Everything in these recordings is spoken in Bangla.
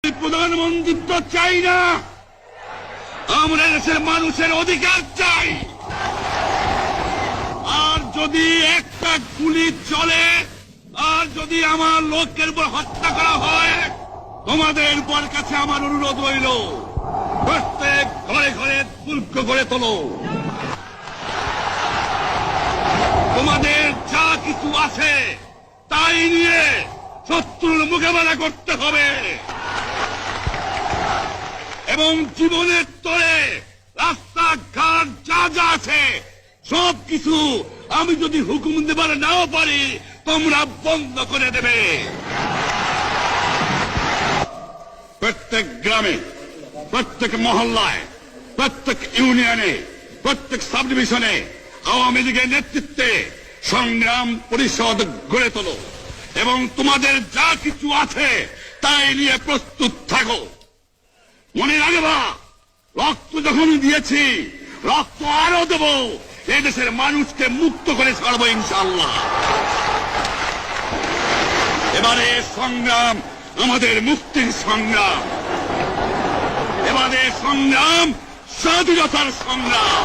প্রধানমন্ত্রী তো চাই না, আমরা দেশের মানুষের অধিকার চাই। আর যদি একটা গুলি চলে, আর যদি আমার লোকের উপর হত্যা করা হয়, তোমাদের উপর কাছে আমার অনুরোধ রইল, প্রত্যেক ঘরে ঘরে দুর্গ গড়ে তোলো। তোমাদের যা কিছু আছে তাই নিয়ে শত্রুর মোকাবেলা করতে হবে, এবং জীবনের তরে রাস্তাঘাট যা যা আছে সবকিছু আমি যদি হুকুম দেবার নাও পারি, তোমরা বন্ধ করে দেবে। প্রত্যেক গ্রামে, প্রত্যেক মহল্লায়, প্রত্যেক ইউনিয়নে, প্রত্যেক সাব ডিভিশনে আওয়ামী লীগের নেতৃত্বে সংগ্রাম পরিষদ গড়ে তোলো, এবং তোমাদের যা কিছু আছে তাই নিয়ে প্রস্তুত থাকো। মনে রাখবা, রক্ত যখন দিয়েছি, রক্ত আরো দেব, এই দেশের মানুষকে মুক্ত করে ছাড়বো ইনশাআল্লাহ। এবারে সংগ্রাম আমাদের মুক্তির সংগ্রাম, এবারে সংগ্রাম স্বাধীনতার সংগ্রাম।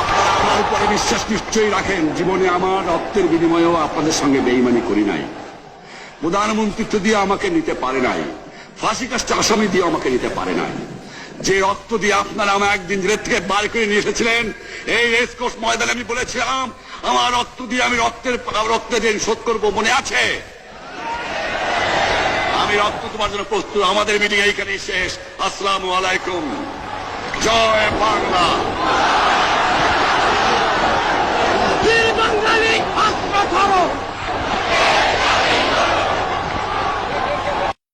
আপনারা আমার উপরে বিশ্বাস নিশ্চয়ই রাখেন। জীবনে আমার রক্তের বিনিময়েও আপনাদের সঙ্গে বেইমানি করি নাই। প্রধানমন্ত্রিত্ব দিয়ে আমাকে নিতে পারে নাই, ফাঁসি কাস্টে আসামি দিয়ে আমাকে নিতে পারে নাই। যে রক্ত দিয়ে আপনারা আমার একদিন জেল থেকে বার করে নিয়ে এসেছিলেন, এই রেসকোর্স ময়দানে আমি বলেছিলাম আমার রক্ত দিয়ে আমি রক্তের ঋণ শোধ করবো, মনে আছে? আমি রক্ত তোমার জন্য প্রস্তুত। আমাদের মিটিং এইখানেই শেষ। আসসালামু আলাইকুম। জয় বাংলা। বাঙালি হাত ধরো।